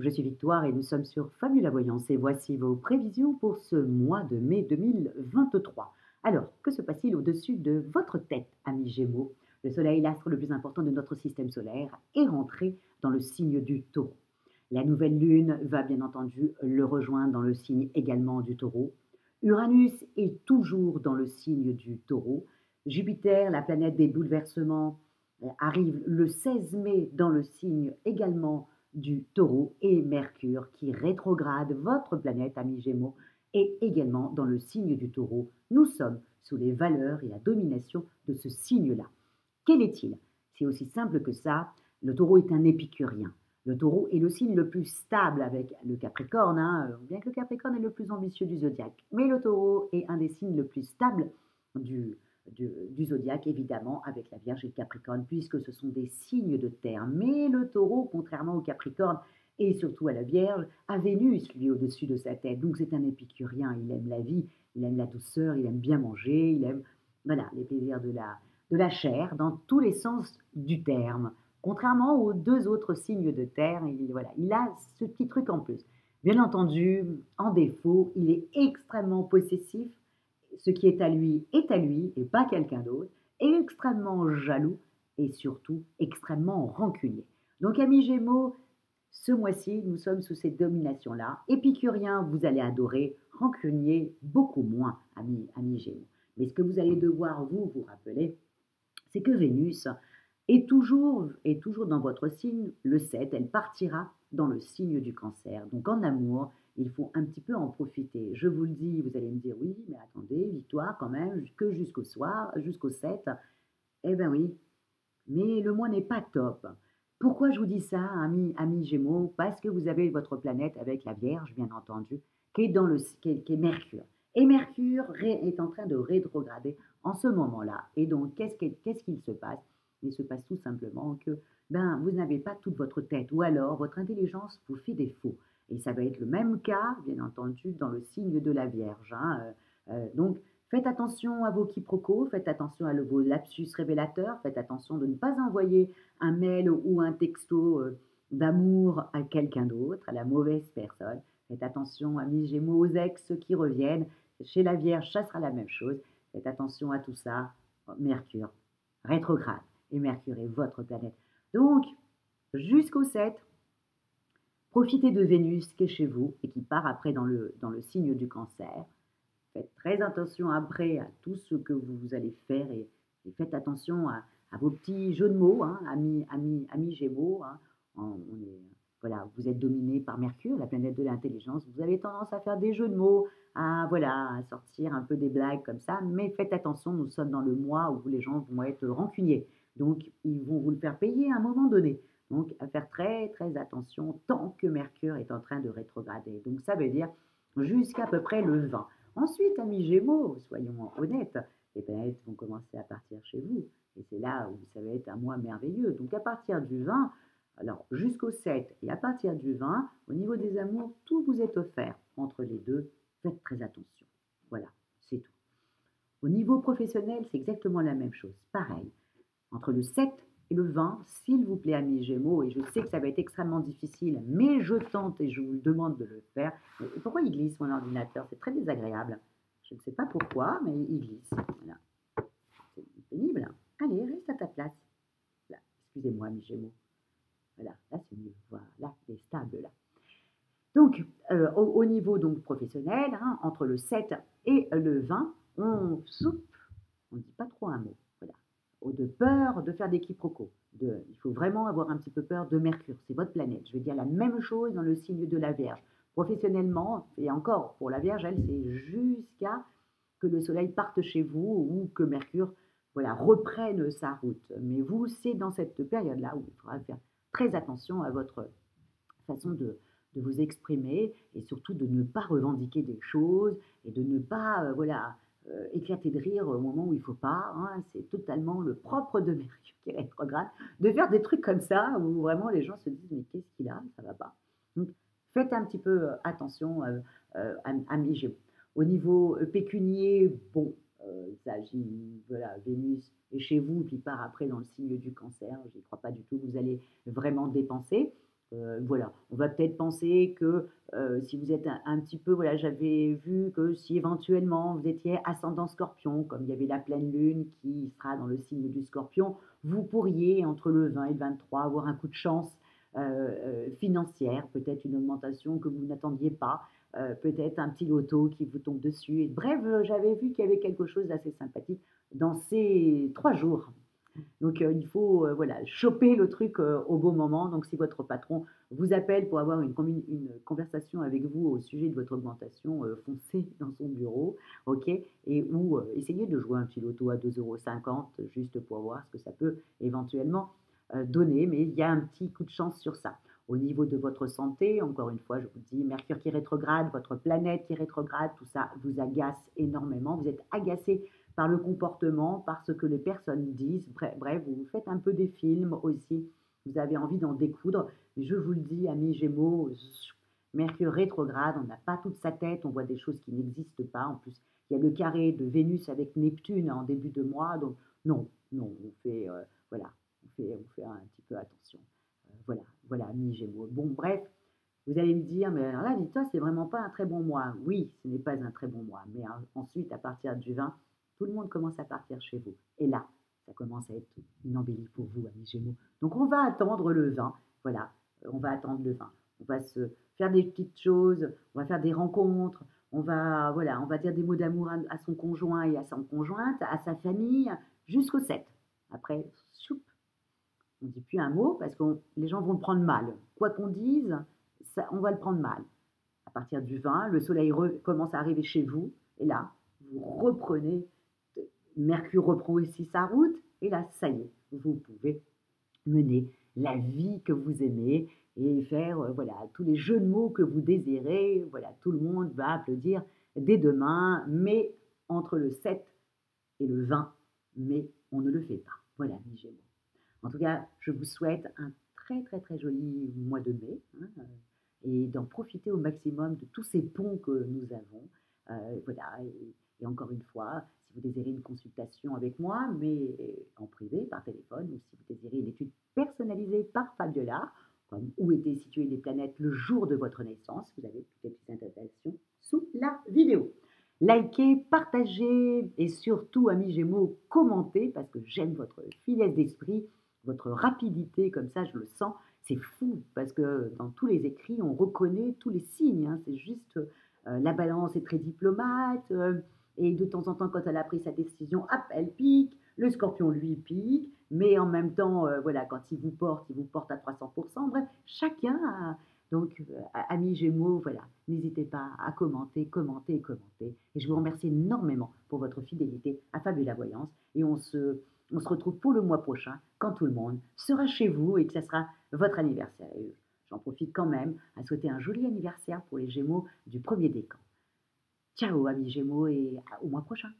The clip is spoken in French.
je suis Victoire et nous sommes sur Famille la Voyance et voici vos prévisions pour ce mois de mai 2023. Alors, que se passe-t-il au-dessus de votre tête, amis Gémeaux? Le Soleil, l'astre le plus important de notre système solaire, est rentré dans le signe du Taureau. La nouvelle lune va bien entendu le rejoindre dans le signe également du Taureau. Uranus est toujours dans le signe du Taureau. Jupiter, la planète des bouleversements, arrive le 16 mai dans le signe également du Taureau, et Mercure qui rétrograde, votre planète, ami Gémeaux, est également dans le signe du Taureau. Nous sommes sous les valeurs et la domination de ce signe-là. Quel est-il? C'est aussi simple que ça. Le Taureau est un épicurien. Le Taureau est le signe le plus stable avec le Capricorne, bien que le Capricorne est le plus ambitieux du zodiaque. Mais le Taureau est un des signes le plus stables du, du zodiaque, évidemment, avec la Vierge et le Capricorne, puisque ce sont des signes de terre. Mais le Taureau, contrairement au Capricorne et surtout à la Vierge, a Vénus, lui, au-dessus de sa tête. Donc c'est un épicurien, il aime la vie, il aime la douceur, il aime bien manger, il aime voilà, les plaisirs de la chair, dans tous les sens du terme. Contrairement aux deux autres signes de terre, voilà, il a ce petit truc en plus. Bien entendu, en défaut, il est extrêmement possessif. Ce qui est à lui et pas quelqu'un d'autre, et extrêmement jaloux et surtout extrêmement rancunier. Donc, amis Gémeaux, ce mois-ci, nous sommes sous cette domination-là. Épicurien, vous allez adorer, rancunier, beaucoup moins, amis Gémeaux. Mais ce que vous allez devoir vous rappeler, c'est que Vénus est toujours dans votre signe le 7, elle partira dans le signe du Cancer. Donc en amour, il faut un petit peu en profiter. Je vous le dis, vous allez me dire oui, mais attendez, Victoire quand même, que jusqu'au soir, jusqu'au 7. Eh bien oui, mais le mois n'est pas top. Pourquoi je vous dis ça, amis Gémeaux? Parce que vous avez votre planète avec la Vierge, bien entendu, qui est, qui est Mercure. Et Mercure est en train de rétrograder en ce moment-là. Et donc, qu'est-ce qu'il se passe? Il se passe tout simplement que vous n'avez pas toute votre tête, ou alors votre intelligence vous fait défaut. Et ça va être le même cas, bien entendu, dans le signe de la Vierge. Donc, faites attention à vos quiproquos, faites attention à vos lapsus révélateurs, faites attention de ne pas envoyer un mail ou un texto d'amour à quelqu'un d'autre, à la mauvaise personne. Faites attention, amis Gémeaux, aux ex qui reviennent. Chez la Vierge, ça sera la même chose. Faites attention à tout ça. Mercure, rétrograde. Et Mercure est votre planète. Donc, jusqu'au 7, profitez de Vénus qui est chez vous et qui part après dans le signe du Cancer. Faites très attention après à tout ce que vous allez faire et faites attention à vos petits jeux de mots, amis Gémeaux. Voilà, vous êtes dominé par Mercure, la planète de l'intelligence. Vous avez tendance à faire des jeux de mots, à sortir un peu des blagues comme ça. Mais faites attention, nous sommes dans le mois où les gens vont être rancuniers. Donc, ils vont vous le faire payer à un moment donné. Donc, à faire très, très attention tant que Mercure est en train de rétrograder. Donc, ça veut dire jusqu'à peu près le 20. Ensuite, amis Gémeaux, soyons honnêtes, les planètes vont commencer à partir chez vous. Et c'est là où ça va être un mois merveilleux. Donc à partir du 20, alors jusqu'au 7 et à partir du 20, au niveau des amours, tout vous est offert. Entre les deux, faites très attention. Voilà, c'est tout. Au niveau professionnel, c'est exactement la même chose. Pareil, entre le 7 et le 20, s'il vous plaît, amis Gémeaux, et je sais que ça va être extrêmement difficile, mais je tente et je vous demande de le faire. Pourquoi il glisse mon ordinateur? C'est très désagréable. Je ne sais pas pourquoi, mais il glisse. Voilà. C'est pénible. Allez, reste à ta place. Là, excusez-moi, amis Gémeaux. Voilà, là c'est mieux. Voilà, là, il est stable là. Donc, au niveau donc, professionnel, entre le 7 et le 20, on soupe, on ne dit pas trop un mot. Voilà. De peur de faire des quiproquos. Il faut vraiment avoir un petit peu peur de Mercure, c'est votre planète. Je vais dire la même chose dans le signe de la Vierge. Professionnellement, et encore, pour la Vierge, elle, c'est jusqu'à que le Soleil parte chez vous ou que Mercure voilà, reprenne sa route. Mais vous, c'est dans cette période-là où il faudra faire très attention à votre façon de vous exprimer et surtout de ne pas revendiquer des choses et de ne pas éclater de rire au moment où il ne faut pas. C'est totalement le propre de Mercure qui est rétrograde, de faire des trucs comme ça où vraiment les gens se disent mais qu'est-ce qu'il a, ça ne va pas. Donc faites un petit peu attention amis Gémeaux. Au niveau pécunier, bon, voilà, Vénus est chez vous, puis part après dans le signe du Cancer. Je n'y crois pas du tout que vous allez vraiment dépenser. Voilà, on va peut-être penser que, si vous êtes un petit peu voilà, j'avais vu que si éventuellement vous étiez ascendant Scorpion, comme il y avait la pleine lune qui sera dans le signe du Scorpion, vous pourriez entre le 20 et le 23 avoir un coup de chance, financière, peut-être une augmentation que vous n'attendiez pas, peut-être un petit loto qui vous tombe dessus et bref, j'avais vu qu'il y avait quelque chose d'assez sympathique dans ces 3 jours. Donc, il faut, voilà, choper le truc, au bon moment. Donc si votre patron vous appelle pour avoir une conversation avec vous au sujet de votre augmentation, foncez dans son bureau, OK? Et ou, essayez de jouer un petit loto à 2,50 € juste pour voir ce que ça peut éventuellement, donner, mais il y a un petit coup de chance sur ça. Au niveau de votre santé, encore une fois, je vous dis Mercure qui rétrograde, votre planète qui rétrograde, tout ça vous agace énormément. Vous êtes agacé par le comportement, par ce que les personnes disent. Bref, vous faites un peu des films aussi. Vous avez envie d'en découdre. Mais je vous le dis, amis Gémeaux, Mercure rétrograde, on n'a pas toute sa tête, on voit des choses qui n'existent pas. En plus, il y a le carré de Vénus avec Neptune en début de mois. Donc, non, non, on fait, voilà, on fait un petit peu attention. Voilà, voilà, amis Gémeaux. Bon, bref, vous allez me dire, mais alors là, dis-toi, c'est vraiment pas un très bon mois. Oui, ce n'est pas un très bon mois. Mais ensuite, à partir du 20, tout le monde commence à partir chez vous. Et là, ça commence à être une embellie pour vous, amis Gémeaux. Donc, on va attendre le 20. Voilà, on va attendre le 20. On va se faire des petites choses, on va faire des rencontres, on va, voilà, on va dire des mots d'amour à son conjoint et à son conjointe, à sa famille, jusqu'au 7. Après, choup, on ne dit plus un mot parce que les gens vont le prendre mal. Quoi qu'on dise, ça, on va le prendre mal. À partir du 20, le soleil commence à arriver chez vous et là, vous reprenez, Mercure reprend aussi sa route et là, ça y est, vous pouvez mener la vie que vous aimez et faire voilà, tous les jeux de mots que vous désirez. Voilà, tout le monde va applaudir dès demain, mais entre le 7 et le 20, mais on ne le fait pas. Voilà, mes Gémeaux. En tout cas, je vous souhaite un très très très joli mois de mai hein, et d'en profiter au maximum de tous ces ponts que nous avons. Voilà, et encore une fois, si vous désirez une consultation avec moi, mais en privé, par téléphone, ou si vous désirez une étude personnalisée par Fabiola, comme où étaient situées les planètes le jour de votre naissance, vous avez toutes les petites indications sous la vidéo. Likez, partagez et surtout, amis Gémeaux, commentez parce que j'aime votre finesse d'esprit, votre rapidité, comme ça je le sens. C'est fou parce que dans tous les écrits, on reconnaît tous les signes. Hein. C'est juste la balance est très diplomate et de temps en temps, quand elle a pris sa décision, hop, elle pique. Le scorpion, lui, pique. Mais en même temps, voilà, quand il vous porte à 300%. Bref, chacun a, donc, amis Gémeaux, voilà, n'hésitez pas à commenter, commenter et commenter. Et je vous remercie énormément pour votre fidélité à Fabula Voyance. Et on se retrouve pour le mois prochain, quand tout le monde sera chez vous et que ce sera votre anniversaire. Et j'en profite quand même à souhaiter un joli anniversaire pour les Gémeaux du premier décan. Ciao, amis Gémeaux, et au mois prochain.